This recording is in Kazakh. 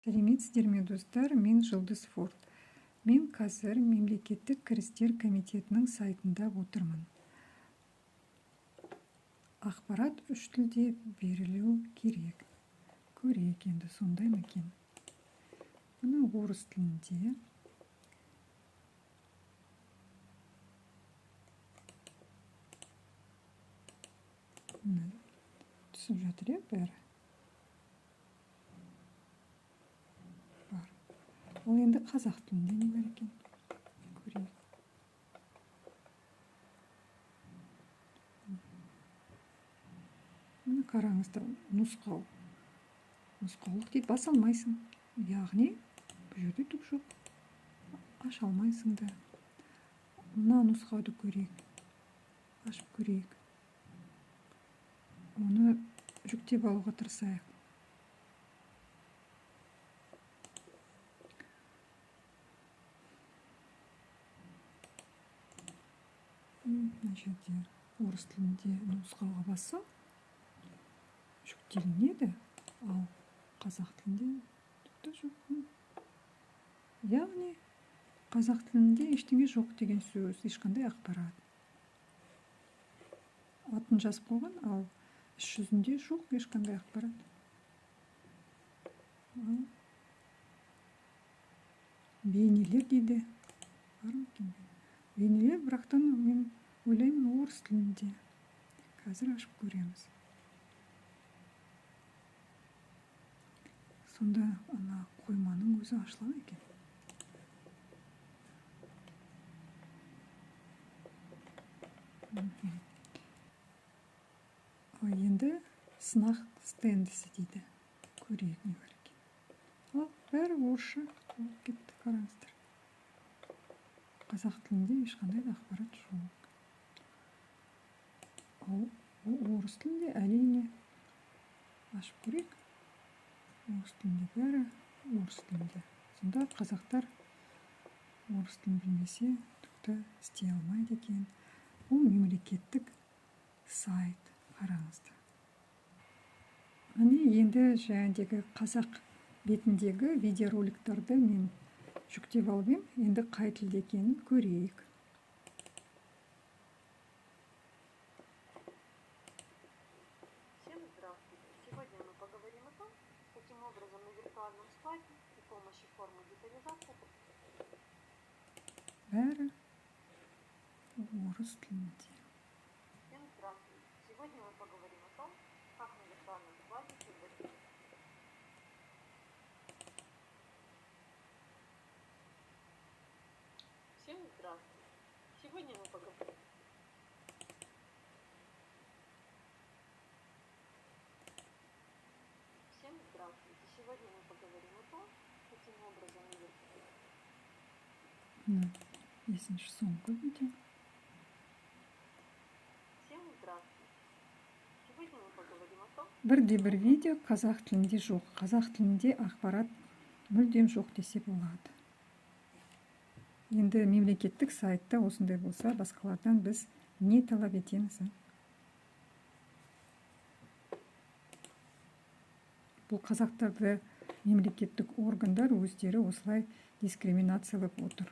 Сәлеметсіздер ме достар, мен Жұлдыз Форд. Мен қазір Мемлекеттік кірістер комитетінің сайтында отырмын. Ақпарат үш тілде берілу керек. Көрейік енді сондай ма екен. Мына орыс тілінде. Түсіп жатыр бәрі. Ол енді қазақ тілінде не бар екен? Көрейік. Мына қараңыздар, нұсқау. Нұсқаулық дейді, баса алмайсың. Яғни, бұл жерде түк жоқ. Аша алмайсың да. Мына нұсқауды көрейік. Ашып көрейік. Оны жүктеп алуға тырысайық. Мына жерде орыс тілінде нұсқауға басса жүктелінеді, ал қазақ тілінде түкті жоқ. Яғни қазақ тілінде ештеңе жоқ деген сөз, ешқандай ақпарат. Атын жазып қойған, ал іс жүзінде жоқ ешқандай ақпарат. Бейнелер дейді. Бейнелер, бірақтан мен ойлаймын орыс тілінде. Қазір ашып көреміз. Сонда ана қойманың өзі ашылады екен. Енді сынақ стендісі дейді. Көрейік не бар екен. Ал бәрі орысша болып кетті, қараңыздар. Қазақ тілінде ешқандай ақпарат жоқ. Ал орыс тілінде әрине ашып көрейік. Орыс тілінде бәрі орыс тілінде. Сонда қазақтар орыс тілін білмесе түкті істей алмайды екен. Бұл мемлекеттік сайт, қараңыздар. Міне енді жәндегі қазақ бетіндегі видеороликтарды мен жүктеп алып ем. Енді қай тілде екенін көрейік. Всем здравствуйте! Сегодня мы поговорим о том, каким образом на виртуальном складе при помощи формы детализации. Бәрі орыс тілінде. Всем здравствуйте! Сегодня мы поговорим о том, как на виртуальном складе создать. Всем здравствуйте! Сегодня мы поговорим. Всем здравствуйте! Сегодня мы поговорим о том, каким образом на виртуальном. Бесінші соңғы видео. Всем здравствуйте! Сегодня мы поговорим о том. Бірде-бір видео қазақ тілінде жоқ. Қазақ тілінде ақпарат мүлдем жоқ десе болады. Енді мемлекеттік сайтта осындай болса, басқалардан біз не талап етеміз? Бұл қазақтарды мемлекеттік органдар өздері осылай дискриминациялап отыр.